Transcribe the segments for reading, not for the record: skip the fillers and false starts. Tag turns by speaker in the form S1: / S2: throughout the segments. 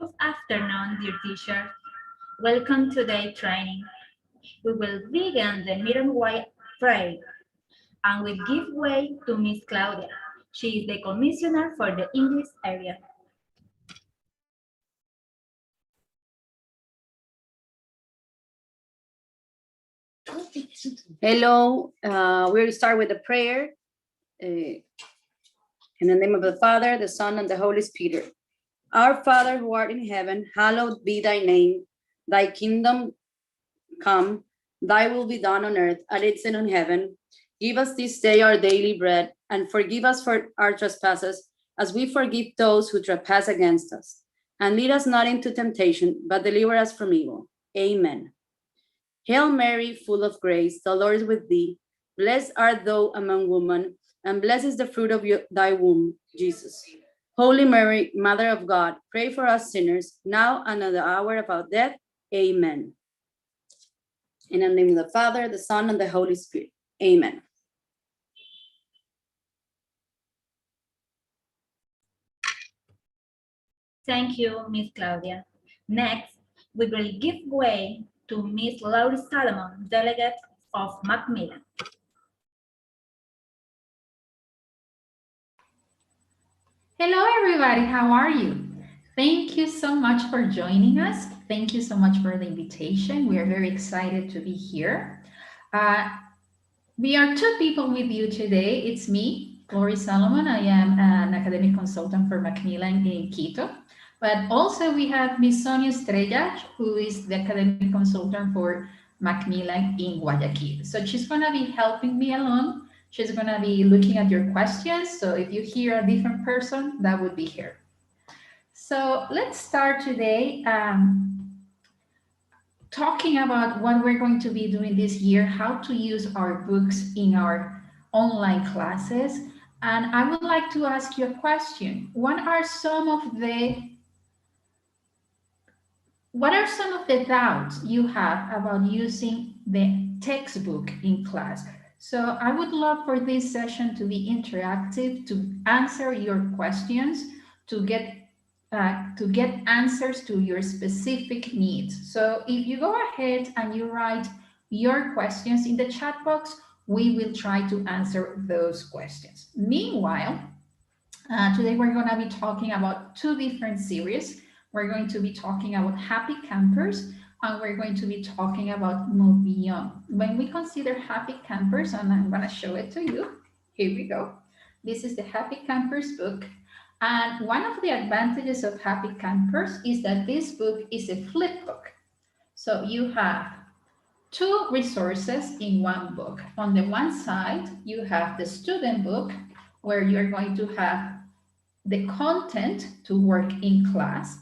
S1: Good afternoon, dear teacher. Welcome to today's training. We will begin the middle way prayer and we give way to Miss Claudia. She is the commissioner for the English area.
S2: Hello, we'll start with a prayer. In the name of the Father, the Son, and the Holy Spirit. Our Father who art in heaven, hallowed be thy name. Thy kingdom come, thy will be done on earth as it is in heaven. Give us this day our daily bread, and forgive us for our trespasses, as we forgive those who trespass against us. And lead us not into temptation, but deliver us from evil. Amen. Hail Mary, full of grace, the Lord is with thee. Blessed art thou among women, and blessed is the fruit of thy womb, Jesus. Holy Mary, Mother of God, pray for us sinners, now and at the hour of our death. Amen. In the name of the Father, the Son, and the Holy Spirit. Amen.
S1: Thank you, Miss Claudia. Next, we will give way to Miss Laurie Salomon, delegate of Macmillan.
S3: Hello, everybody. How are you? Thank you so much for joining us. Thank you so much for the invitation. We are very excited to be here. We are two people with you today. It's me, Laurie Salomon. I am an academic consultant for Macmillan in Quito. But also we have Miss Sonia Estrella, who is the academic consultant for Macmillan in Guayaquil. So she's going to be helping me along. She's going to be looking at your questions. So if you hear a different person, that would be her. So let's start today talking about what we're going to be doing this year, how to use our books in our online classes. And I would like to ask you a question. What are some of the doubts you have about using the textbook in class? So I would love for this session to be interactive, to answer your questions, to get answers to your specific needs. So if you go ahead and you write your questions in the chat box, we will try to answer those questions. Meanwhile, today we're going to be talking about two different series. We're going to be talking about happy campers, and we're going to be talking about Move Beyond. When we consider happy campers, and I'm going to show it to you. Here we go. This is the Happy Campers book. And one of the advantages of Happy Campers is that this book is a flip book. So you have two resources in one book. On the one side, you have the student book, where you're going to have the content to work in class.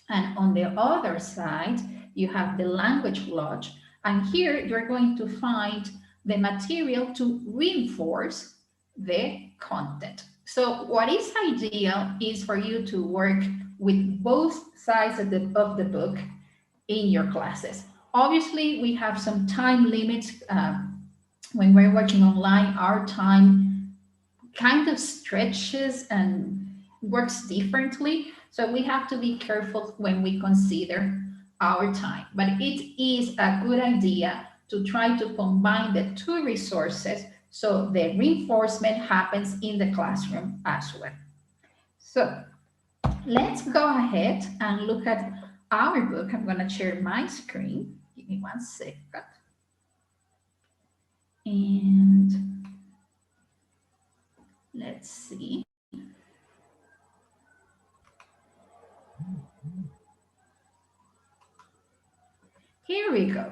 S3: And on the other side, you have the language lodge. And here you're going to find the material to reinforce the content. So what is ideal is for you to work with both sides of the book in your classes. Obviously, we have some time limits. When we're working online, our time kind of stretches and works differently. So we have to be careful when we consider our time. But it is a good idea to try to combine the two resources so the reinforcement happens in the classroom as well. So let's go ahead and look at our book. I'm going to share my screen. Give me 1 second. And let's see. Here we go.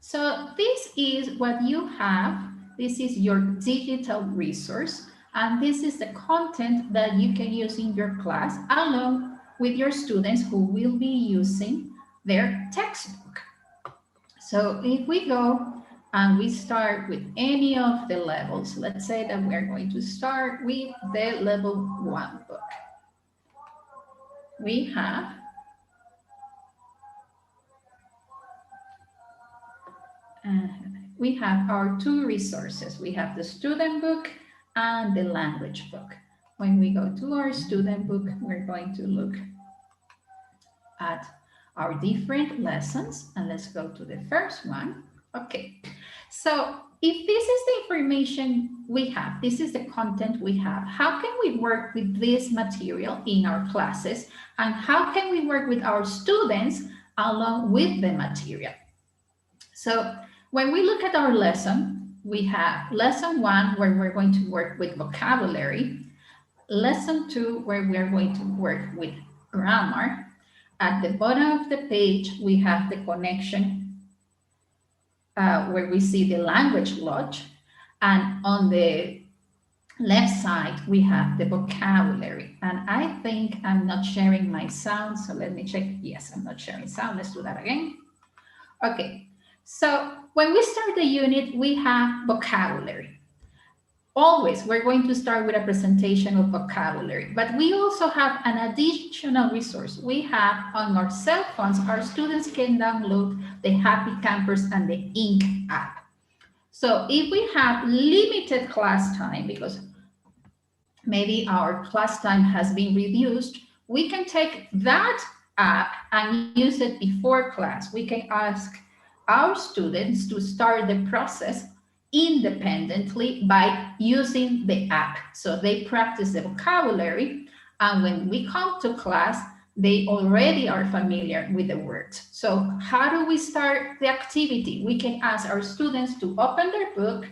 S3: So this is what you have. This is your digital resource, and this is the content that you can use in your class along with your students who will be using their textbook. So if we go and we start with any of the levels, let's say that we're going to start with the level 1 book. We have our two resources. We have the student book and the language book. When we go to our student book, we're going to look at our different lessons, and let's go to the first one. Okay, so if this is the information we have, this is the content we have, how can we work with this material in our classes, and how can we work with our students along with the material? So when we look at our lesson, we have lesson 1 where we're going to work with vocabulary, lesson 2 where we are going to work with grammar. At the bottom of the page, we have the connection where we see the language lodge, and on the left side, we have the vocabulary. And I think I'm not sharing my sound, so let me check. Yes, I'm not sharing sound. Let's do that again. Okay, so when we start the unit, we have vocabulary. Always, we're going to start with a presentation of vocabulary, but we also have an additional resource. We have on our cell phones, our students can download the Happy Campers and the Ink app. So if we have limited class time, because maybe our class time has been reduced, we can take that app and use it before class. We can ask our students to start the process independently by using the app. So they practice the vocabulary, and when we come to class, they already are familiar with the words. So how do we start the activity? We can ask our students to open their book,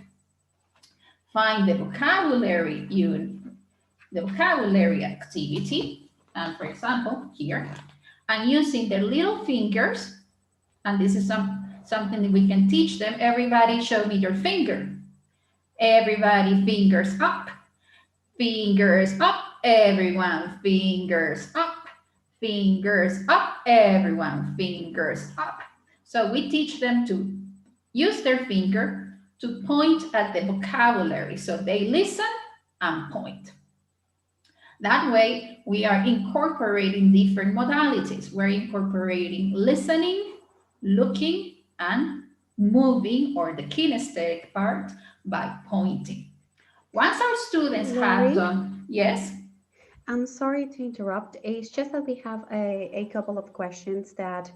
S3: find the vocabulary unit, the vocabulary activity, and for example, here, and using their little fingers, and this is something that we can teach them. Everybody show me your finger. Everybody fingers up, everyone fingers up, everyone fingers up. So we teach them to use their finger to point at the vocabulary. So they listen and point. That way, we are incorporating different modalities. We're incorporating listening, looking, and moving, or the kinesthetic part, by pointing. Once our students have done, yes?
S4: I'm sorry to interrupt. It's just that we have a couple of questions that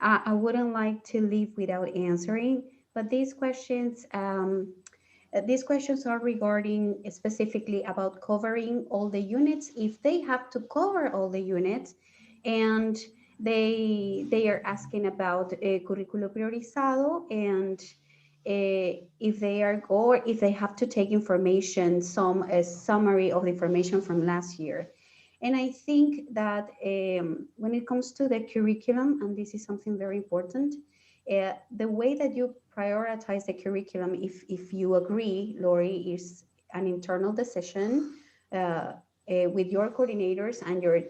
S4: I wouldn't like to leave without answering, but these questions are regarding specifically about covering all the units. If they have to cover all the units, and they are asking about currículo priorizado, and if they have to take information, a summary of the information from last year. And I think that when it comes to the curriculum, and this is something very important, the way that you prioritize the curriculum, if you agree, Lori, is an internal decision with your coordinators, and your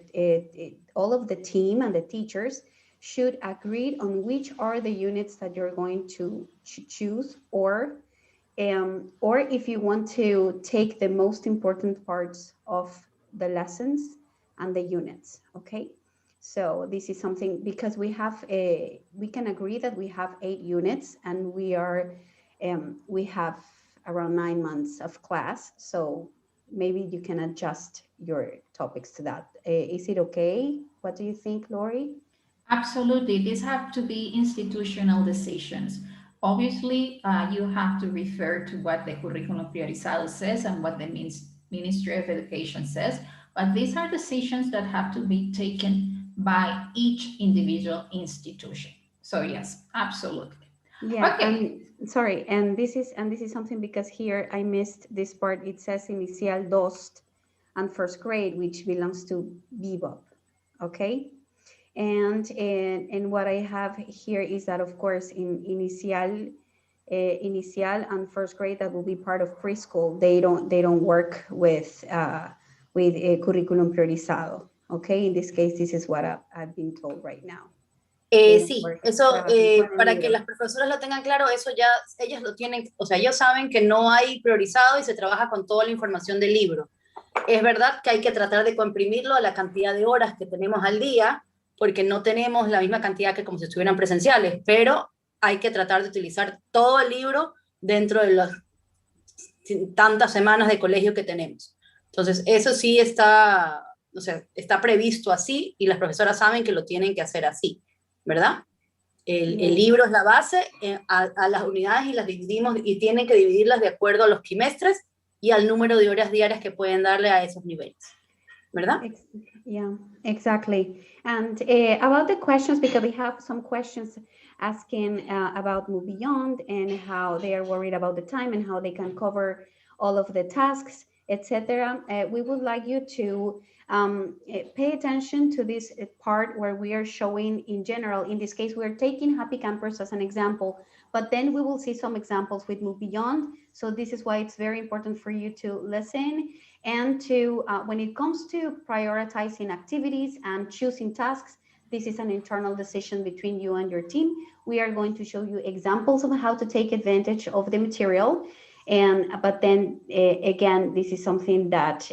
S4: all of the team and the teachers should agree on which are the units that you're going to choose, or if you want to take the most important parts of the lessons and the units. Okay, so this is something, because we can agree that we have 8 units, and we have around 9 months of class, so maybe you can adjust your topics to that. Is it okay? What do you think, Lori?
S3: Absolutely. These have to be institutional decisions. Obviously, you have to refer to what the Curriculum Priorizado says and what the Ministry of Education says, but these are decisions that have to be taken by each individual institution. So yes, absolutely.
S4: Yeah.
S3: Okay.
S4: Sorry, and this is something, because here I missed this part. It says Inicial 2 and first grade, which belongs to Bebop. Okay. And what I have here is that, of course, in Inicial and first grade, that will be part of preschool. They don't work with a curriculum priorizado. Okay. In this case, this is what I've been told right now.
S2: Sí, eso para que las profesoras lo tengan claro, eso ya ellas lo tienen, o sea, ellos saben que no hay priorizado y se trabaja con toda la información del libro. Es verdad que hay que tratar de comprimirlo a la cantidad de horas que tenemos al día, porque no tenemos la misma cantidad que como si estuvieran presenciales, pero hay que tratar de utilizar todo el libro dentro de las tantas semanas de colegio que tenemos. Entonces, eso sí está o sea, está previsto así y las profesoras saben que lo tienen que hacer así, ¿verdad? El libro es la base, a las unidades y las dividimos y tienen que dividirlas de acuerdo a los trimestres y al número de horas diarias que pueden darle a esos niveles, ¿verdad?
S4: Yeah, exactly. And about the questions, because we have some questions asking about Move Beyond and how they are worried about the time and how they can cover all of the tasks, etc. We would like you to pay attention to this part where we are showing in general. In this case, we're taking Happy Campers as an example, but then we will see some examples with Move Beyond. So this is why it's very important for you to listen and to, when it comes to prioritizing activities and choosing tasks, this is an internal decision between you and your team. We are going to show you examples of how to take advantage of the material. But then again, this is something that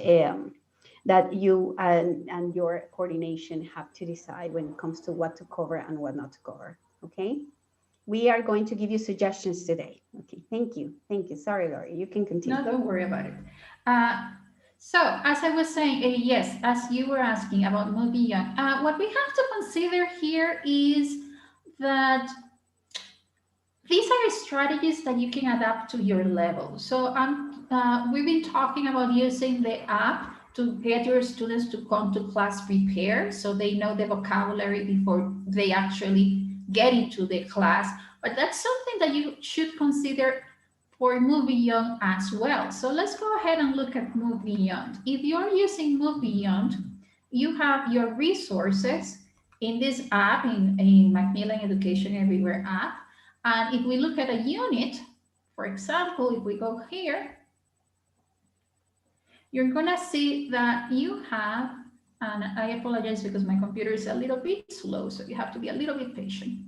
S4: that you and your coordination have to decide when it comes to what to cover and what not to cover, okay? We are going to give you suggestions today. Okay, thank you. Thank you. Sorry, Lori, you can continue.
S3: No, don't worry about it. So as I was saying, yes, as you were asking about Move Beyond, what we have to consider here is that these are strategies that you can adapt to your level. So we've been talking about using the app to get your students to come to class prepared so they know the vocabulary before they actually get into the class. But that's something that you should consider for Move Beyond as well. So let's go ahead and look at Move Beyond. If you're using Move Beyond, you have your resources in this app, in Macmillan Education Everywhere app. And if we look at a unit, for example, if we go here, you're gonna see that you have, and I apologize because my computer is a little bit slow, so you have to be a little bit patient.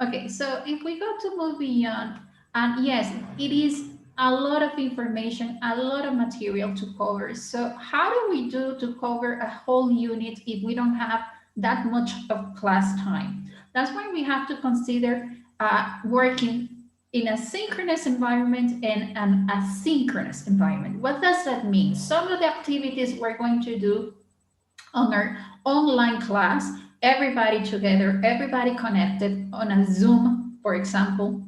S3: Okay, so if we go to Move Beyond, and yes, it is a lot of information, a lot of material to cover. So how do we do to cover a whole unit if we don't have that much of class time? That's why we have to consider working in a synchronous environment and an asynchronous environment. What does that mean? Some of the activities we're going to do on our online class, everybody together, everybody connected on a Zoom, for example,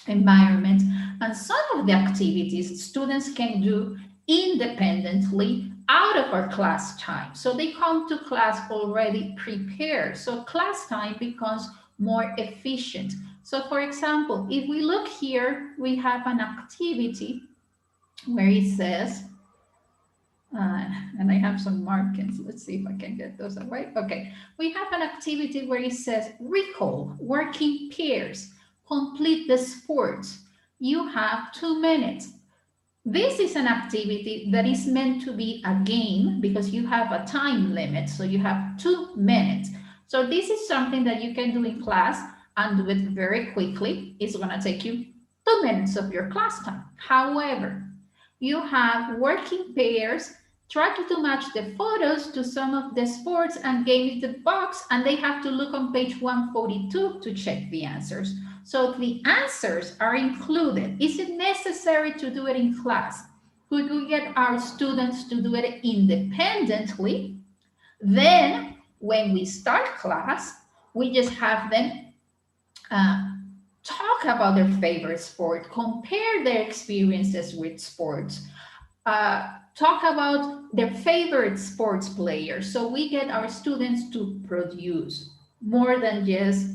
S3: environment. And some of the activities students can do independently out of our class time. So they come to class already prepared. So class time becomes more efficient. So for example, if we look here, we have an activity where it says, and I have some markings. Let's see if I can get those away. Okay, we have an activity where it says recall, working pairs, complete the sports. You have 2 minutes. This is an activity that is meant to be a game because you have a time limit. So you have 2 minutes. So this is something that you can do in class and do it very quickly. It's going to take you 2 minutes of your class time. However, you have working pairs, trying to match the photos to some of the sports and games in the box, and they have to look on page 142 to check the answers. So the answers are included. Is it necessary to do it in class? Could we get our students to do it independently? Then when we start class, we just have them talk about their favorite sport, compare their experiences with sports, talk about their favorite sports players. So we get our students to produce more than just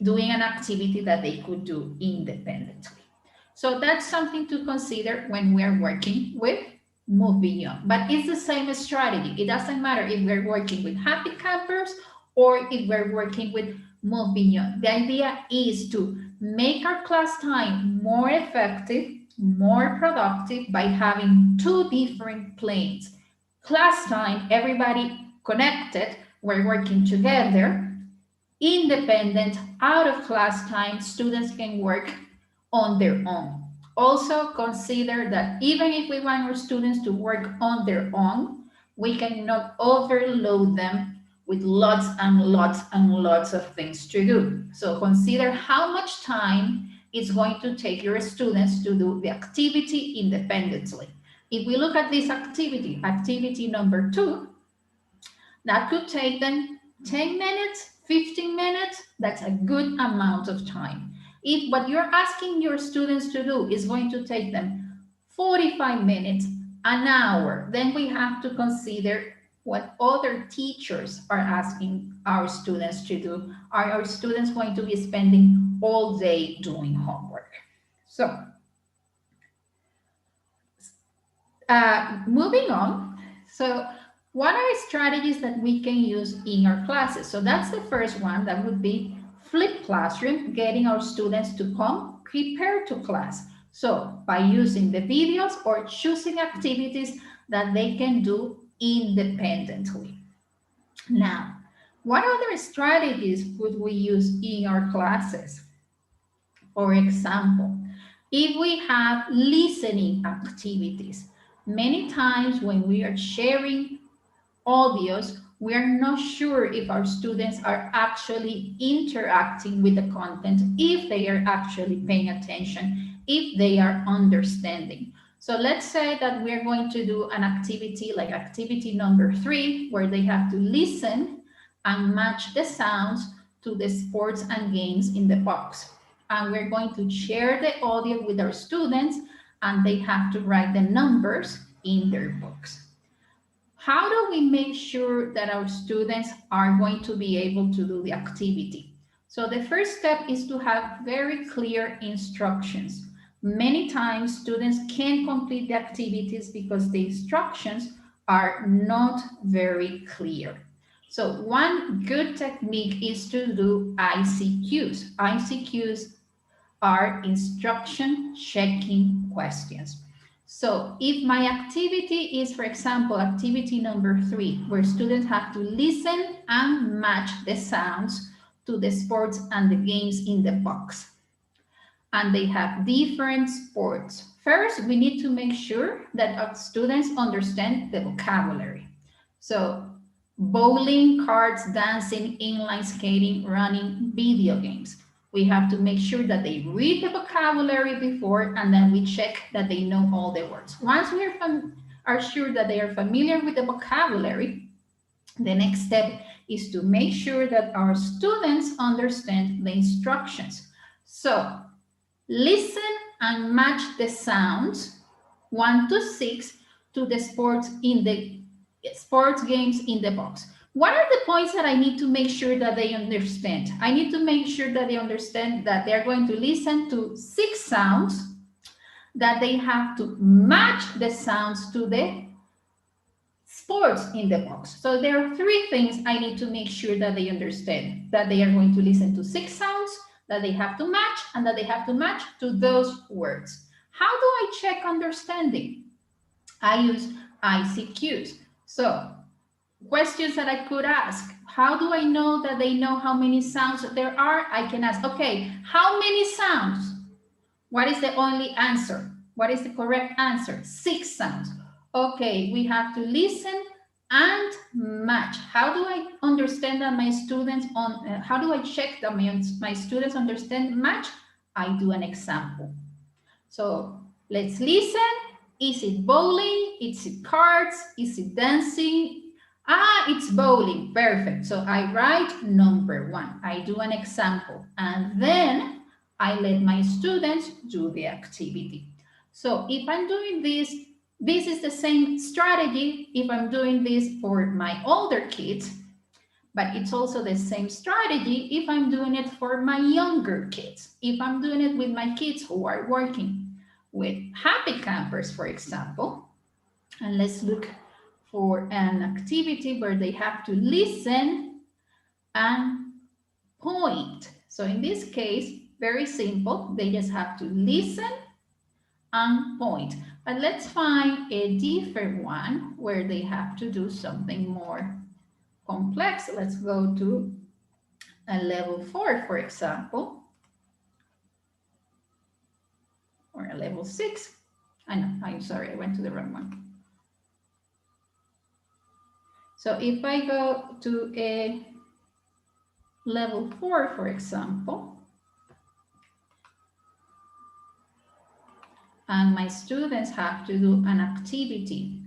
S3: doing an activity that they could do independently. So that's something to consider when we're working with Move Beyond. But it's the same strategy. It doesn't matter if we're working with Happy Campers or if we're working with Move Beyond. The idea is to make our class time more effective, more productive by having 2 different planes. Class time, everybody connected, we're working together. Independent, out of class time, students can work on their own. Also consider that even if we want our students to work on their own, we cannot overload them with lots and lots and lots of things to do. So consider how much time it's going to take your students to do the activity independently. If we look at this activity, activity number 2, that could take them 10 minutes, 15 minutes. That's a good amount of time. If what you're asking your students to do is going to take them 45 minutes, an hour, then we have to consider what other teachers are asking our students to do. Are our students going to be spending all day doing homework? So, moving on. So, what are strategies that we can use in our classes? So that's the first one. That would be flipped classroom, getting our students to come prepared to class. So by using the videos or choosing activities that they can do independently. Now, what other strategies could we use in our classes? For example, if we have listening activities, many times when we are sharing audios, we are not sure if our students are actually interacting with the content, if they are actually paying attention, if they are understanding. So let's say that we're going to do an activity like activity number 3, where they have to listen and match the sounds to the sports and games in the box. And we're going to share the audio with our students, and they have to write the numbers in their books. How do we make sure that our students are going to be able to do the activity? So the first step is to have very clear instructions. Many times students can't complete the activities because the instructions are not very clear. So one good technique is to do ICQs. ICQs are instruction checking questions. So if my activity is, for example, activity number 3, where students have to listen and match the sounds to the sports and the games in the box, and they have different sports. First, we need to make sure that our students understand the vocabulary. So bowling, cards, dancing, inline skating, running, video games. We have to make sure that they read the vocabulary before, and then we check that they know all the words. Once we are sure that they are familiar with the vocabulary, the next step is to make sure that our students understand the instructions. So listen and match the sounds 1 to 6 to the sports games in the box. What are the points that I need to make sure that they understand? I need to make sure that they understand that they're going to listen to 6 sounds, that they have to match the sounds to the sports in the box. So there are 3 things I need to make sure that they understand: that they are going to listen to 6 sounds, that they have to match, and that they have to match to those words. How do I check understanding? I use ICQs. So questions that I could ask: how do I know that they know how many sounds there are? I can ask, okay, how many sounds? What is the only answer? What is the correct answer? 6 sounds. Okay, we have to listen and match. How do I understand that my students how do I check that my students understand match? I do an example. So let's listen. Is it bowling? Is it cards? Is it dancing? It's bowling. Perfect. So I write number 1. I do an example, and then I let my students do the activity. So if I'm doing this is the same strategy if I'm doing this for my older kids, but it's also the same strategy if I'm doing it for my younger kids. If I'm doing it with my kids who are working with happy campers, for example, and let's look for an activity where they have to listen and point. So in this case, very simple. They just have to listen and point. But let's find a different one where they have to do something more complex. Let's go to a level 4, for example, or a level 6. I'm sorry, I went to the wrong one. So if I go to a level 4, for example, and my students have to do an activity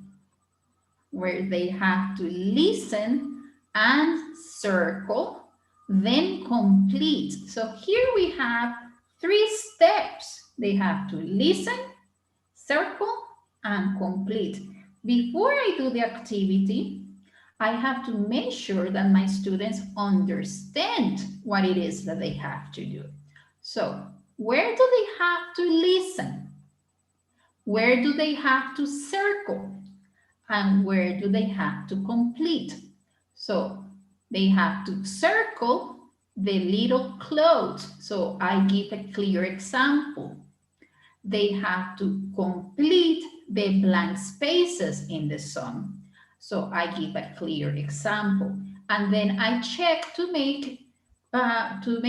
S3: where they have to listen and circle, then complete. So here we have 3 steps. They have to listen, circle, and complete. Before I do the activity, I have to make sure that my students understand what it is that they have to do. So, where do they have to listen? Where do they have to circle? And where do they have to complete? So, they have to circle the little clothes. So, I give a clear example. They have to complete the blank spaces in the song. So I give a clear example, and then I check to make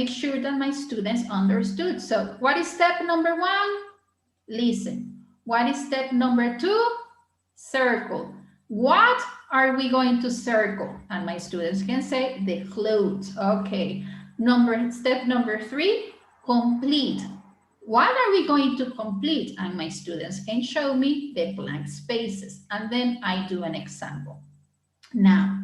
S3: sure that my students understood. So what is step number 1? Listen. What is step number 2? Circle. What are we going to circle? And my students can say the clothes. Okay. Step number 3, complete. What are we going to complete? And my students can show me the blank spaces, and then I do an example. Now,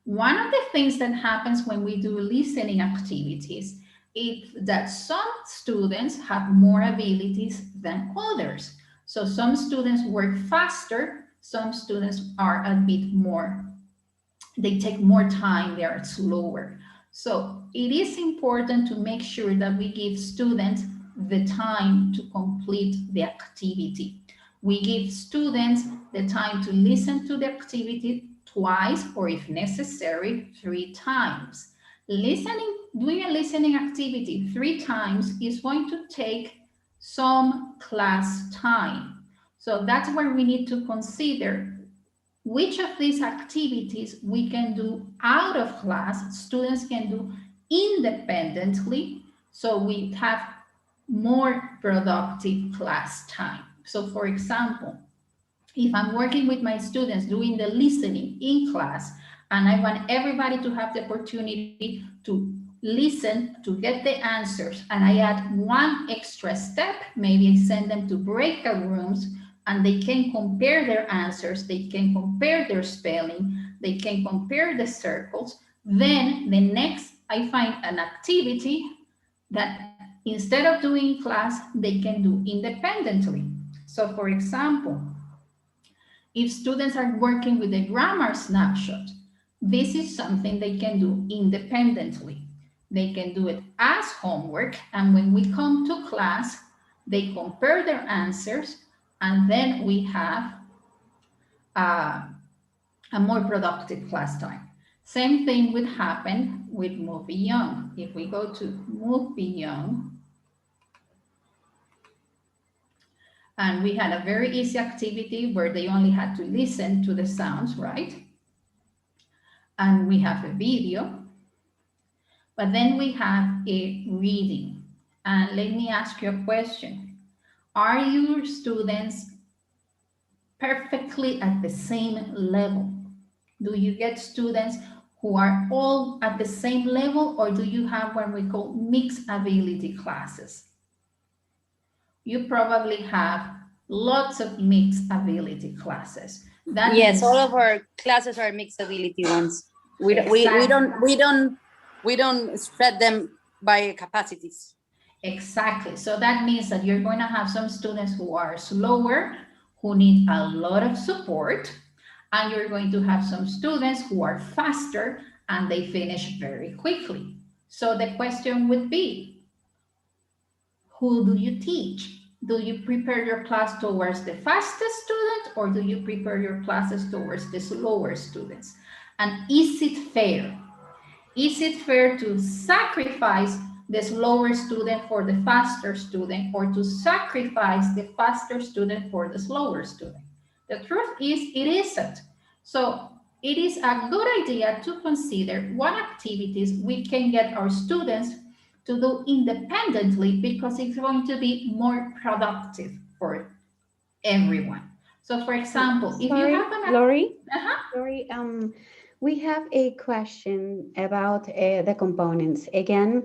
S3: one of the things that happens when we do listening activities is that some students have more abilities than others. So some students work faster, some students are a bit more, they take more time, they are slower. So it is important to make sure that we give students the time to complete the activity. We give students the time to listen to the activity twice, or if necessary, 3 times. Doing a listening activity 3 times is going to take some class time. So that's where we need to consider which of these activities we can do out of class, students can do independently, so we have more productive class time. So for example, if I'm working with my students doing the listening in class, and I want everybody to have the opportunity to listen to get the answers, and I add 1 extra step, maybe I send them to breakout rooms, and they can compare their answers, they can compare their spelling, they can compare the circles, then the next I find an activity that instead of doing in class, they can do independently. So for example, if students are working with a grammar snapshot, this is something they can do independently. They can do it as homework, and when we come to class, they compare their answers, and then we have a more productive class time. Same thing would happen with Move Beyond. If we go to Move Beyond, and we had a very easy activity where they only had to listen to the sounds, right? And we have a video, but then we have a reading. And let me ask you a question. Are your students perfectly at the same level? Do you get students who are all at the same level, or do you have what we call mixed ability classes? You probably have lots of mixed ability classes.
S2: Yes, all of our classes are mixed ability ones. We don't spread them by capacities.
S3: Exactly. So that means that you're going to have some students who are slower, who need a lot of support, and you're going to have some students who are faster and they finish very quickly. So the question would be, who do you teach? Do you prepare your class towards the fastest student, or do you prepare your classes towards the slower students? And is it fair? Is it fair to sacrifice the slower student for the faster student, or to sacrifice the faster student for the slower student? The truth is, it isn't. So it is a good idea to consider what activities we can get our students to do independently, because it's going to be more productive for everyone. So for example, if you have an...
S4: Lori, Lori, we have a question about the components. Again,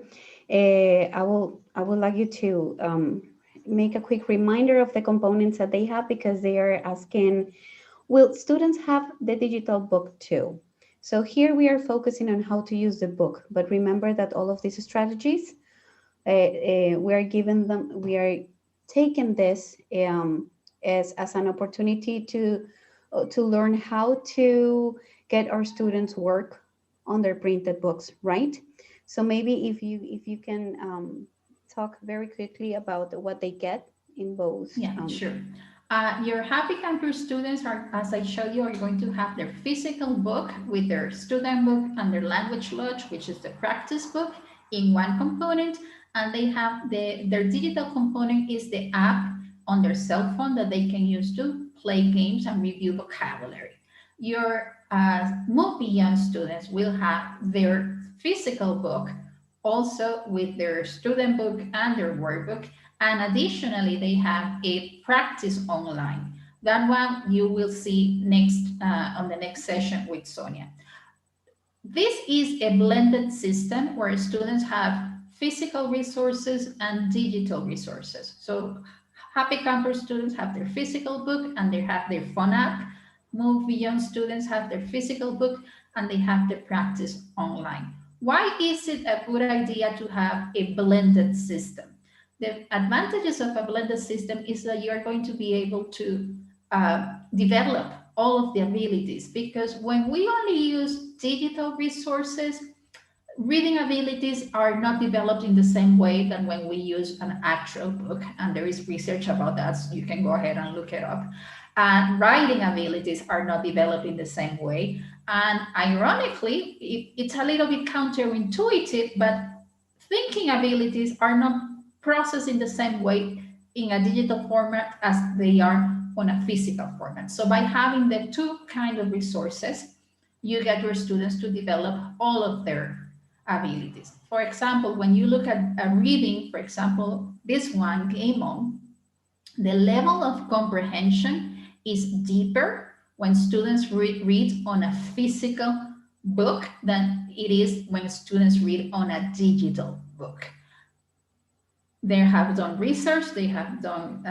S4: I would like you to make a quick reminder of the components that they have, because they are asking, will students have the digital book too? So here we are focusing on how to use the book, but remember that all of these strategies, we are taking this as an opportunity to learn how to get our students work on their printed books, right? So maybe if you can talk very quickly about what they get in both.
S3: Yeah, sure. Your Happy Camper students are, as I showed you, are going to have their physical book with their student book and their language lodge, which is the practice book, in one component, and they have their digital component is the app on their cell phone that they can use to play games and review vocabulary. Your Move Beyond students will have their physical book also with their student book and their workbook. And additionally, they have a practice online. That one you will see next on the next session with Sonia. This is a blended system where students have physical resources and digital resources. So Happy Camper students have their physical book and they have their phone app. Move Beyond students have their physical book and they have the practice online. Why is it a good idea to have a blended system? The advantages of a blended system is that you are going to be able to develop all of the abilities, because when we only use digital resources, reading abilities are not developed in the same way than when we use an actual book, and there is research about that, so you can go ahead and look it up. And writing abilities are not developed in the same way. And ironically, it's a little bit counterintuitive, but thinking abilities are not processed in the same way in a digital format as they are on a physical format. So by having the two kind of resources, you get your students to develop all of their abilities. For example, when you look at a reading, for example, this one, Game On, the level of comprehension is deeper when students read on a physical book than it is when students read on a digital book. They have done research, they have done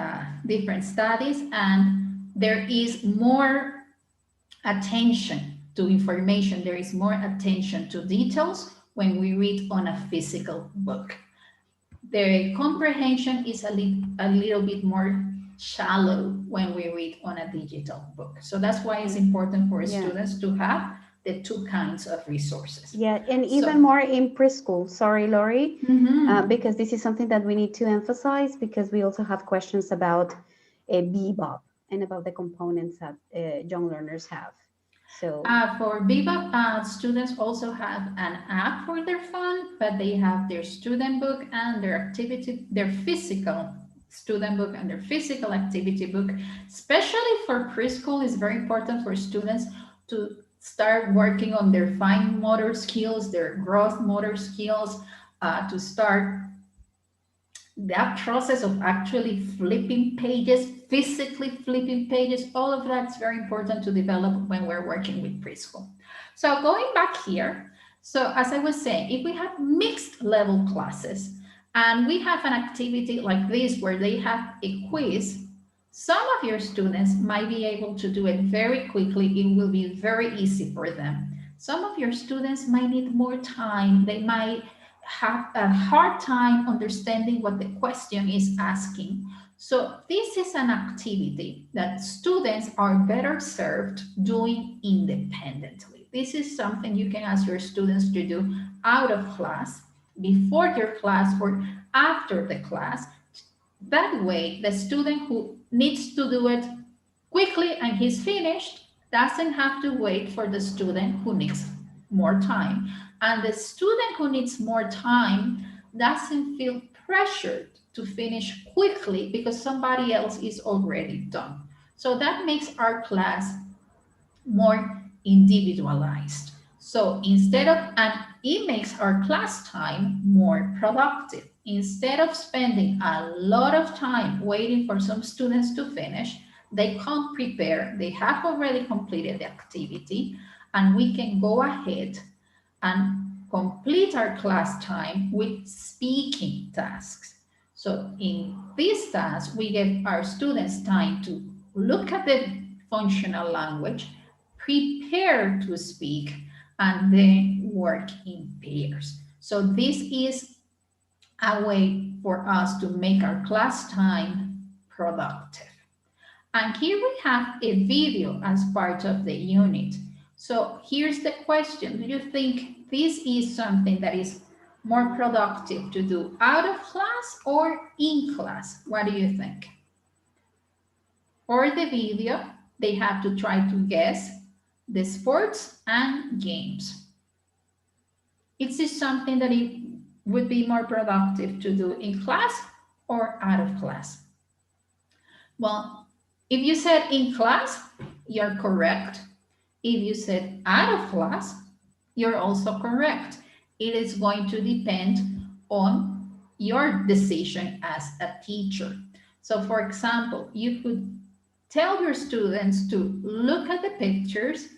S3: different studies, and there is more attention to information, there is more attention to details when we read on a physical book. The comprehension is a little bit more shallow when we read on a digital book. So that's why it's important for students to have the two kinds of resources.
S4: Yeah, and even more in preschool. Sorry, Lori, because this is something that we need to emphasize, because we also have questions about Bebop and about the components that young learners have. So
S3: for Bebop, students also have an app for their phone, but they have their student book and their activity, their physical student book and their physical activity book. Especially for preschool, it's very important for students to start working on their fine motor skills, their gross motor skills, to start that process of actually flipping pages, physically flipping pages. All of that's very important to develop when we're working with preschool. So going back here, so as I was saying, if we have mixed level classes and we have an activity like this where they have a quiz, some of your students might be able to do it very quickly. It will be very easy for them. Some of your students might need more time. They might have a hard time understanding what the question is asking. So this is an activity that students are better served doing independently. This is something you can ask your students to do out of class, before your class, or after the class. That way, the student who needs to do it quickly and he's finished doesn't have to wait for the student who needs more time. And the student who needs more time doesn't feel pressured to finish quickly because somebody else is already done. So that makes our class more individualized. So instead of, and it makes our class time more productive. Instead of spending a lot of time waiting for some students to finish, they come prepared, they have already completed the activity, and we can go ahead and complete our class time with speaking tasks. So in this task, we give our students time to look at the functional language, prepare to speak, and then work in pairs. So this is a way for us to make our class time productive. And here we have a video as part of the unit. So here's the question. Do you think this is something that is more productive to do out of class or in class? What do you think? For the video, they have to try to guess the sports and games. Is this something that it would be more productive to do in class or out of class? Well, if you said in class, you're correct. If you said out of class, you're also correct. It is going to depend on your decision as a teacher. So for example, you could tell your students to look at the pictures,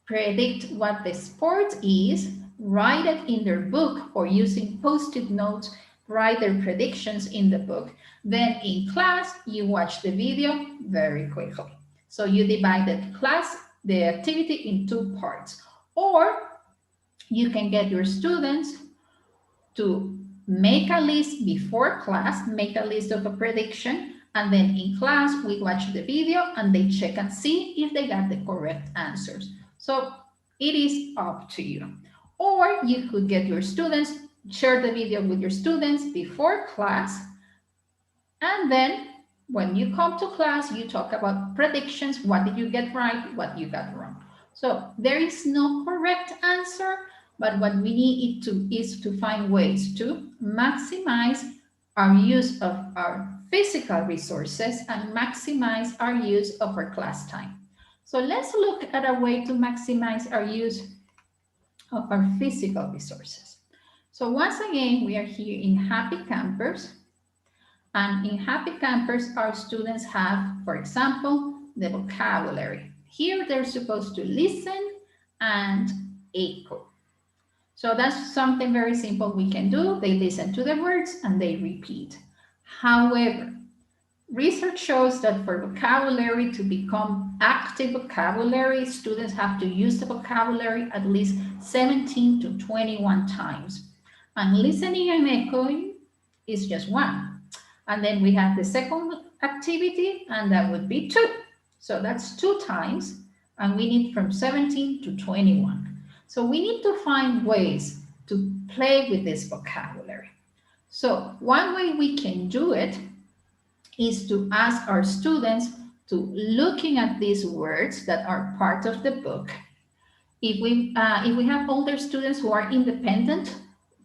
S3: predict what the sport is, write it in their book, or using post-it notes, write their predictions in the book. Then in class, you watch the video very quickly. So you divide the activity in 2 parts. Or you can get your students to make a list before class, make a list of a prediction, and then in class, we watch the video and they check and see if they got the correct answers. So it is up to you. Or you could get your students, share the video with your students before class, and then when you come to class, you talk about predictions. What did you get right? What you got wrong? So there is no correct answer, but what we need is to find ways to maximize our use of our physical resources and maximize our use of our class time. So let's look at a way to maximize our use of our physical resources. So once again, we are here in Happy Campers. And in Happy Campers, our students have, for example, the vocabulary. Here they're supposed to listen and echo. So that's something very simple we can do. They listen to the words and they repeat. However, research shows that for vocabulary to become active vocabulary, students have to use the vocabulary at least 17 to 21 times. And listening and echoing is just 1. And then we have the second activity, and that would be 2. So that's 2 times, and we need from 17 to 21. So we need to find ways to play with this vocabulary. So one way we can do it is to ask our students to looking at these words that are part of the book. If we have older students who are independent,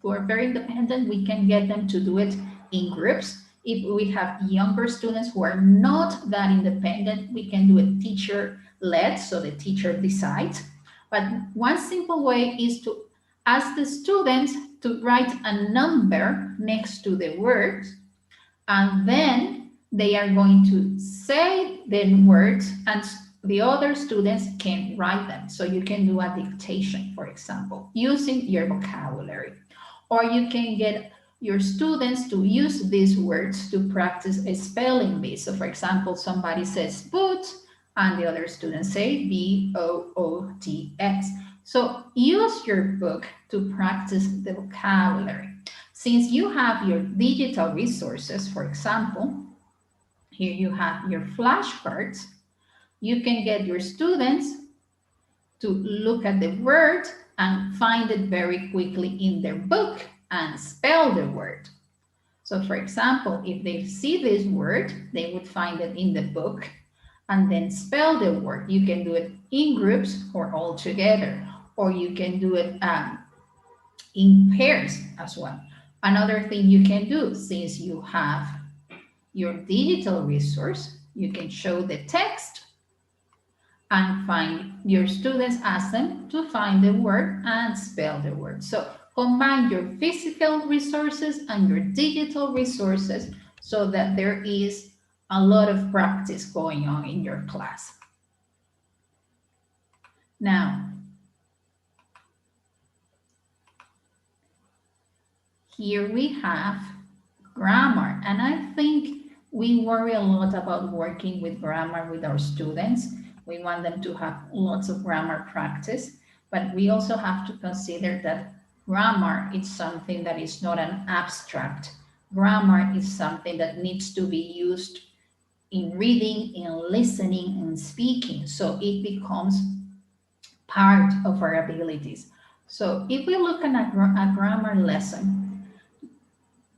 S3: who are very independent, we can get them to do it in groups. If we have younger students who are not that independent, we can do it teacher-led, so the teacher decides. But one simple way is to ask the students to write a number next to the words, and then they are going to say the words, and the other students can write them. So you can do a dictation, for example, using your vocabulary. Or you can get your students to use these words to practice a spelling bee. So for example, somebody says boot and the other students say B-O-O-T-S. So use your book to practice the vocabulary. Since you have your digital resources, for example, here you have your flashcards, you can get your students to look at the word and find it very quickly in their book and spell the word. So for example, if they see this word, they would find it in the book and then spell the word. You can do it in groups or all together, or you can do it in pairs as well. Another thing you can do, since you have your digital resource, you can show the text and find your students, ask them to find the word and spell the word. So combine your physical resources and your digital resources so that there is a lot of practice going on in your class. Now, here we have grammar. And I think we worry a lot about working with grammar with our students. We want them to have lots of grammar practice, but we also have to consider that grammar is something that is not an abstract. Grammar is something that needs to be used in reading, in listening, and speaking. So it becomes part of our abilities. So if we look at a grammar lesson,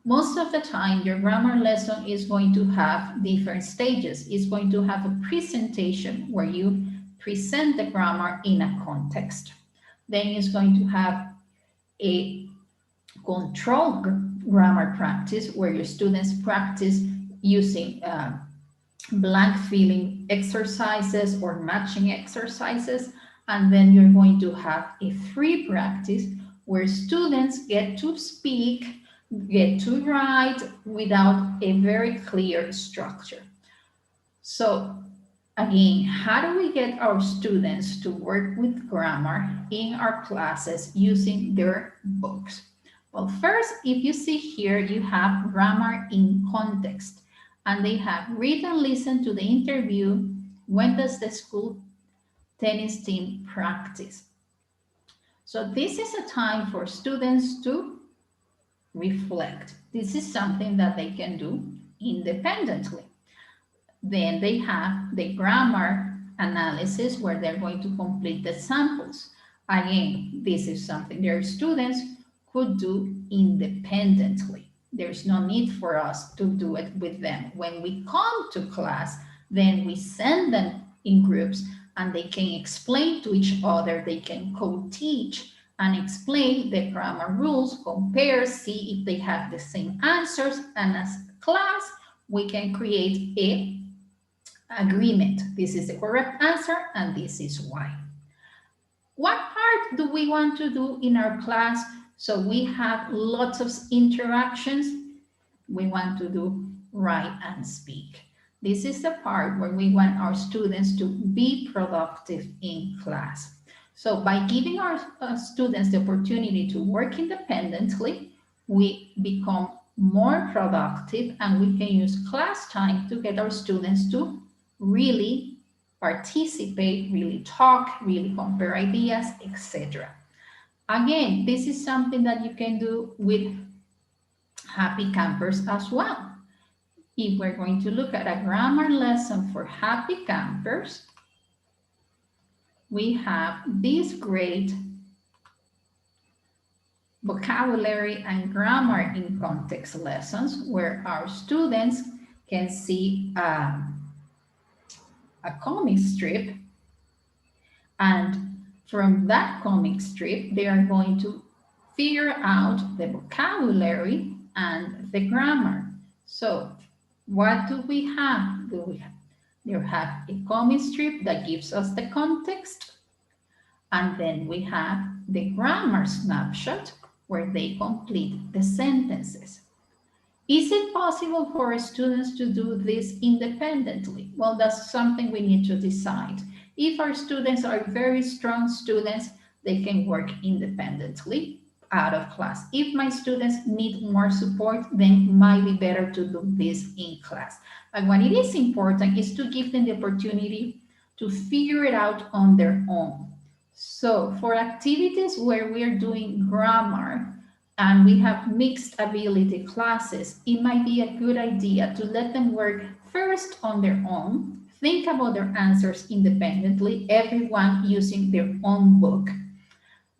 S3: most of the time your grammar lesson is going to have different stages. It's going to have a presentation where you present the grammar in a context. Then it's going to have a controlled grammar practice where your students practice using blank filling exercises or matching exercises. And then you're going to have a free practice where students get to speak, get to write without a very clear structure. So again, how do we get our students to work with grammar in our classes using their books? Well, first, if you see here, you have grammar in context, and they have read and listen to the interview. When does the school tennis team practice? So this is a time for students to reflect. This is something that they can do independently. Then they have the grammar analysis where they're going to complete the samples. Again, this is something their students could do independently. There's no need for us to do it with them. When we come to class, then we send them in groups and they can explain to each other, they can co-teach and explain the grammar rules, compare, see if they have the same answers, and as a class, we can create a agreement. This is the correct answer and this is why. What part do we want to do in our class so we have lots of interactions? We want to do write and speak. This is the part where we want our students to be productive in class. So by giving our students the opportunity to work independently, we become more productive and we can use class time to get our students to really participate, really talk, really compare ideas, etc. Again, this is something that you can do with happy campers as well. If we're going to look at a grammar lesson for happy campers, we have these great vocabulary and grammar in context lessons where our students can see a comic strip, and from that comic strip they are going to figure out the vocabulary and the grammar. So what do we have? You have a comic strip that gives us the context, and then we have the grammar snapshot where they complete the sentences. Is it possible for students to do this independently? Well, that's something we need to decide. If our students are very strong students, they can work independently out of class. If my students need more support, then it might be better to do this in class. But what it is important is to give them the opportunity to figure it out on their own. So for activities where we're doing grammar and we have mixed ability classes, it might be a good idea to let them work first on their own, think about their answers independently, everyone using their own book.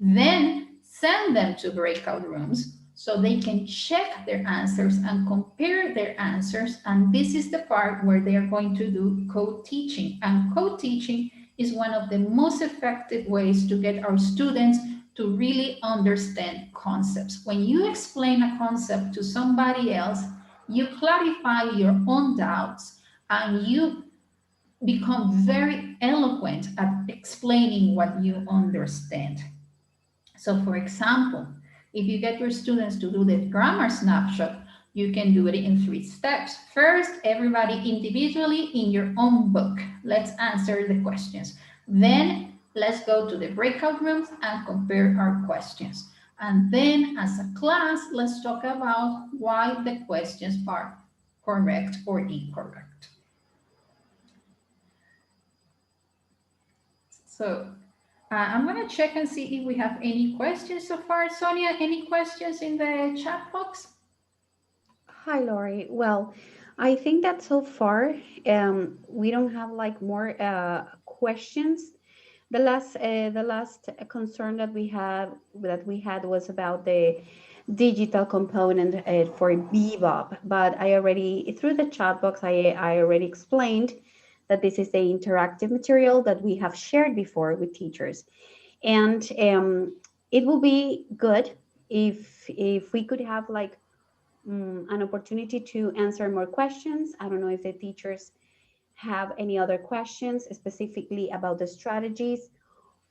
S3: Then send them to breakout rooms so they can check their answers and compare their answers. And this is the part where they are going to do co-teaching. And co-teaching is one of the most effective ways to get our students to really understand concepts. When you explain a concept to somebody else, you clarify your own doubts and you become very eloquent at explaining what you understand. So for example, if you get your students to do the grammar snapshot, you can do it in 3 steps. First, everybody individually in your own book. Let's answer the questions. Then let's go to the breakout rooms and compare our questions. And then as a class, let's talk about why the questions are correct or incorrect. So I'm going to check and see if we have any questions so far. Sonia, any questions in the chat box?
S4: Hi, Lori. Well, I think that so far we don't have like more questions. The last concern that we had was about the digital component for Bebop, but I already through the chat box I already explained that this is the interactive material that we have shared before with teachers, and it will be good if we could have like an opportunity to answer more questions. I don't know if the teachers have any other questions specifically about the strategies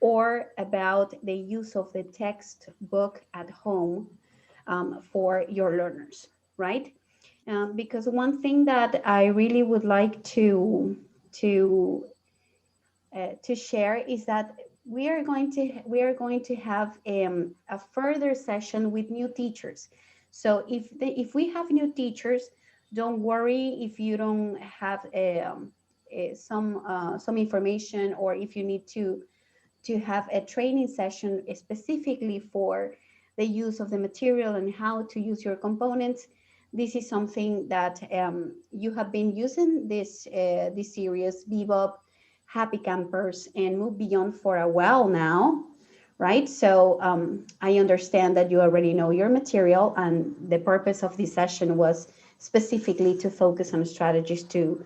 S4: or about the use of the textbook at home for your learners, right? Because one thing that I really would like to share is that we are going to have a further session with new teachers. So if we have new teachers, don't worry if you don't have some information, or if you need to have a training session specifically for the use of the material and how to use your components. This is something that you have been using this series, Bebop, Happy Campers, and Move Beyond for a while now, right? So I understand that you already know your material, and the purpose of this session was specifically to focus on strategies to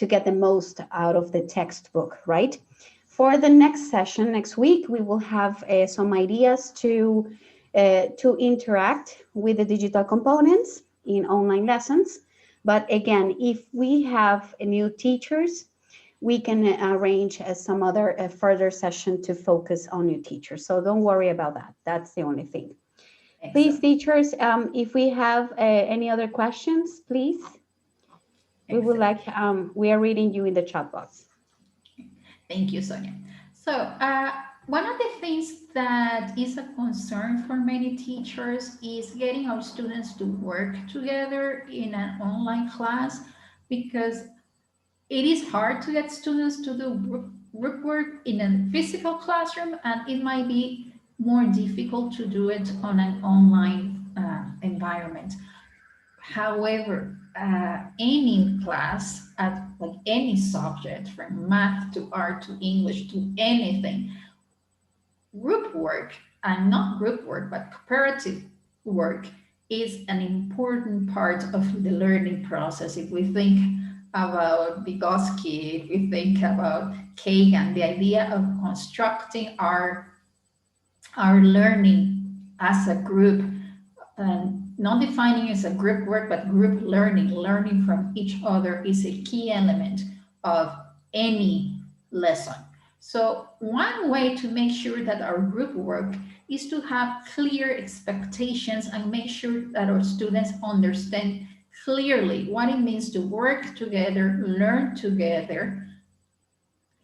S4: get the most out of the textbook, right? For the next session, next week, we will have some ideas to interact with the digital components in online lessons. But again, if we have new teachers, we can arrange some other further session to focus on new teachers. So don't worry about that. That's the only thing.
S3: Excellent.
S4: Please, teachers, if we have any other questions, please. We would like, we are reading you in the chat box.
S3: Thank you, Sonia. So one of the things that is a concern for many teachers is getting our students to work together in an online class, because it is hard to get students to do group work in a physical classroom, and it might be more difficult to do it on an online environment. However, any class at like any subject, from math to art to English to anything, group work, and not group work, but cooperative work, is an important part of the learning process. If we think about Vygotsky, if we think about Kagan, the idea of constructing our learning as a group, not defining as a group work, but group learning from each other, is a key element of any lesson. So one way to make sure that our group work is to have clear expectations and make sure that our students understand clearly what it means to work together, learn together,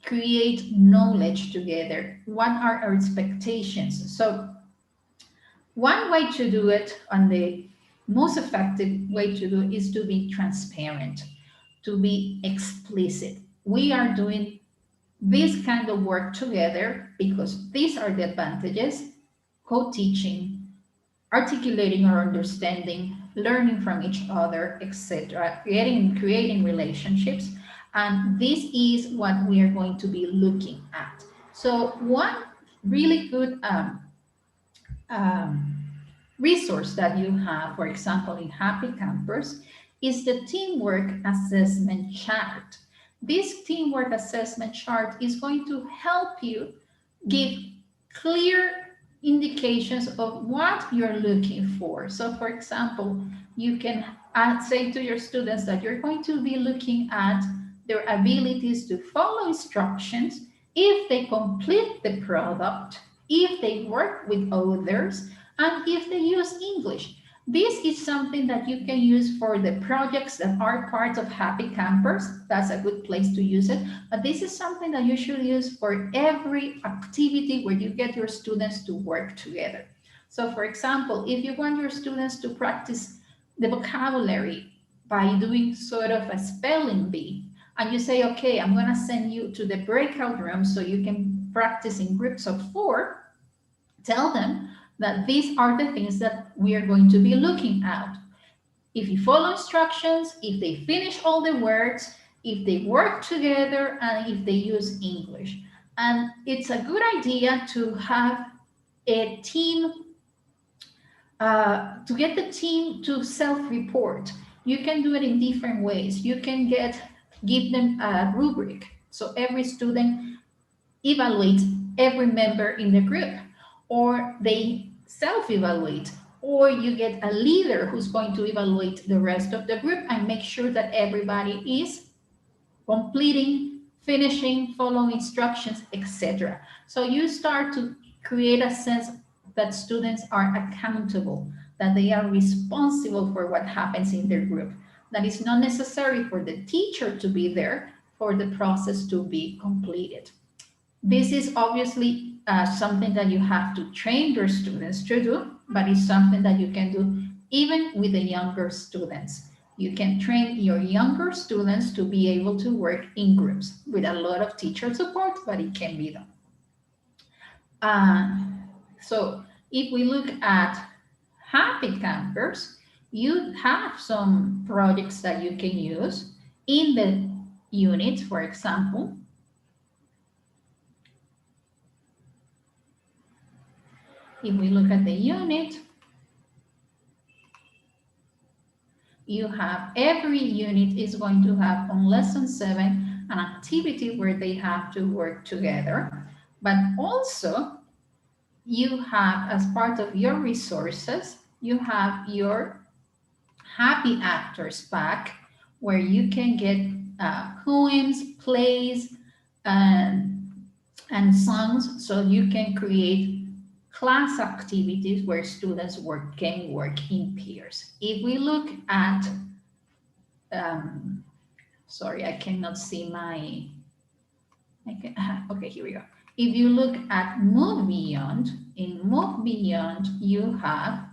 S3: create knowledge together. What are our expectations? So one way to do it, and the most effective way to do it, is to be transparent, to be explicit. We are doing this kind of work together because these are the advantages: co-teaching, articulating our understanding, learning from each other, etc., creating relationships. And this is what we are going to be looking at. So one really good resource that you have, for example, in Happy Campers, is the teamwork assessment chart. This teamwork assessment chart is going to help you give clear indications of what you're looking for. So for example, you can say to your students that you're going to be looking at their abilities to follow instructions, if they complete the product, if they work with others, and if they use English. This is something that you can use for the projects that are part of Happy Campers. That's a good place to use it. But this is something that you should use for every activity where you get your students to work together. So for example, if you want your students to practice the vocabulary by doing sort of a spelling bee, and you say, okay, I'm going to send you to the breakout room so you can practice in groups of 4, tell them that these are the things that we are going to be looking at. If you follow instructions, if they finish all the words, if they work together, and if they use English. And it's a good idea to have a team, to get the team to self-report. You can do it in different ways. You can give them a rubric. So every student evaluates every member in the group, or they self-evaluate, or you get a leader who's going to evaluate the rest of the group and make sure that everybody is completing, finishing, following instructions, etc. So you start to create a sense that students are accountable, that they are responsible for what happens in their group, that it's not necessary for the teacher to be there for the process to be completed. This is obviously something that you have to train your students to do, but it's something that you can do even with the younger students. You can train your younger students to be able to work in groups with a lot of teacher support, but it can be done. So if we look at Happy Campers, you have some projects that you can use in the unit, for example. If we look at the unit, you have every unit is going to have on lesson 7 an activity where they have to work together, but also you have, as part of your resources, you have your Happy Actors pack where you can get poems, plays, and songs, so you can create class activities where students can work in pairs. If we look at, sorry, I cannot see my, okay, here we go. If you look at Move Beyond, in Move Beyond, you have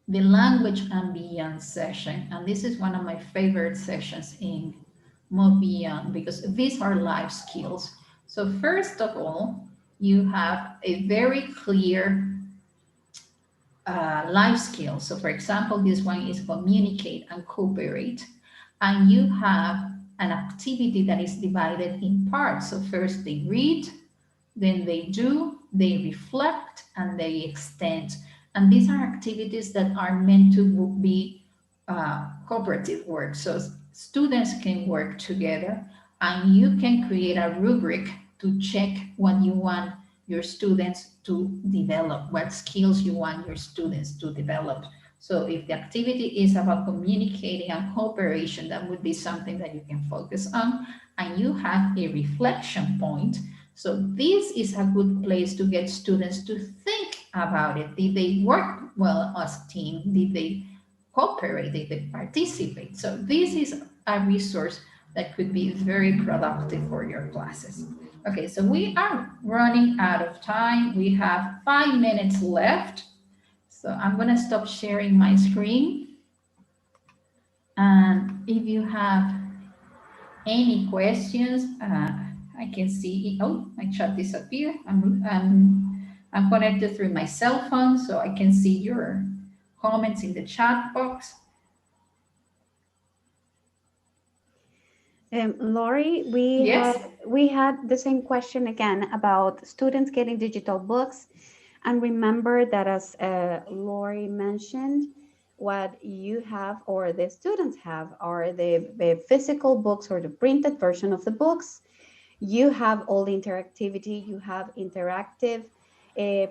S3: the Language and Beyond session. And this is one of my favorite sessions in Move Beyond because these are life skills. So first of all, you have a very clear life skill. So for example, this one is communicate and cooperate. And you have an activity that is divided in parts. So first they read, then they do, they reflect, and they extend. And these are activities that are meant to be cooperative work. So students can work together, and you can create a rubric to check what you want your students to develop, what skills you want your students to develop. So if the activity is about communicating and cooperation, that would be something that you can focus on. And you have a reflection point. So this is a good place to get students to think about it. Did they work well as a team? Did they cooperate? Did they participate? So this is a resource that could be very productive for your classes. Okay, so we are running out of time. We have 5 minutes left. So I'm going to stop sharing my screen. And if you have any questions, I can see, oh, my chat disappeared. I'm connected through my cell phone, so I can see your comments in the chat box.
S4: Lori, we had the same question again about students getting digital books. And remember that as Lori mentioned, what you have or the students have are the physical books or the printed version of the books. You have all the interactivity, you have interactive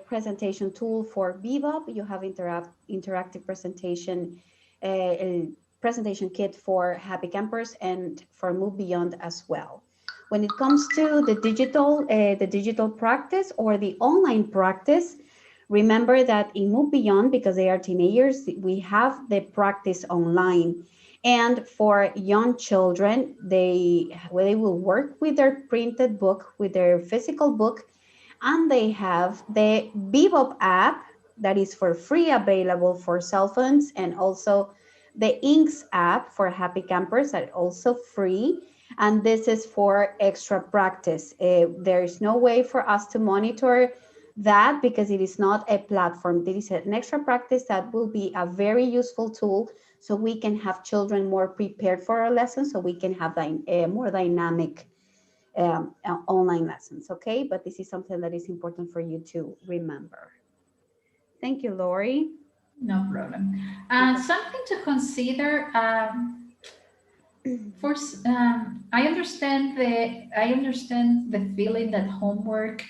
S4: presentation tool for Bebop, you have interactive presentation presentation kit for Happy Campers and for Move Beyond as well. When it comes to the digital practice or the online practice, remember that in Move Beyond, because they are teenagers, we have the practice online. And for young children, they will work with their printed book, with their physical book, And they have the Bebop app that is for free, available for cell phones, and also the Inks app for happy campers that are also free. And this is for extra practice. There is no way for us to monitor that because it is not a platform. This is an extra practice that will be a very useful tool so we can have children more prepared for our lessons, so we can have more dynamic online lessons, okay? But this is something that is important for you to remember. Thank you, Lori.
S3: No problem. Something to consider. I understand the feeling that homework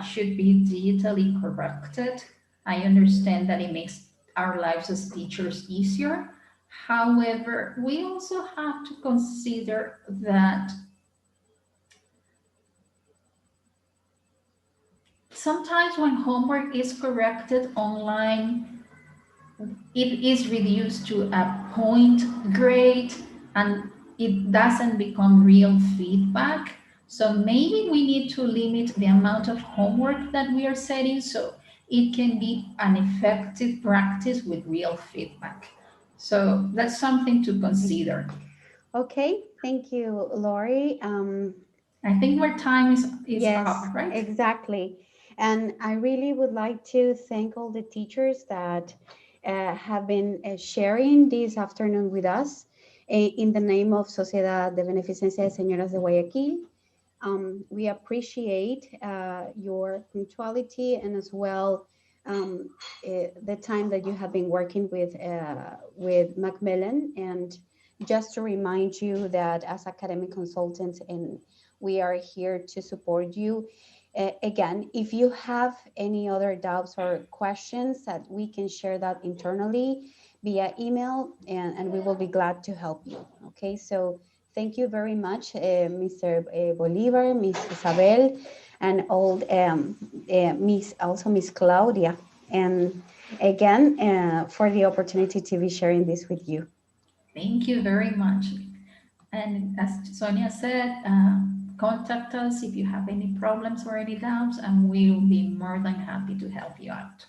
S3: should be digitally corrected. I understand that it makes our lives as teachers easier. However, we also have to consider that sometimes when homework is corrected online, it is reduced to a point grade and it doesn't become real feedback. So maybe we need to limit the amount of homework that we are setting so it can be an effective practice with real feedback. So that's something to consider.
S4: Okay, thank you, Lori.
S3: I think our time is
S4: Yes,
S3: up, right?
S4: exactly. And I really would like to thank all the teachers that have been sharing this afternoon with us in the name of Sociedad de Beneficencia de Señoras de Guayaquil. We appreciate your punctuality and as well the time that you have been working with Macmillan. And just to remind you that as academic consultants, and we are here to support you. Again, if you have any other doubts or questions, that we can share that internally via email, and we will be glad to help you. Okay, so thank you very much, Mr. Bolivar, Miss Isabel, and all Miss Claudia, and again for the opportunity to be sharing this with you.
S3: Thank you very much. And as Sonia said, contact us if you have any problems or any doubts, and we will be more than happy to help you out.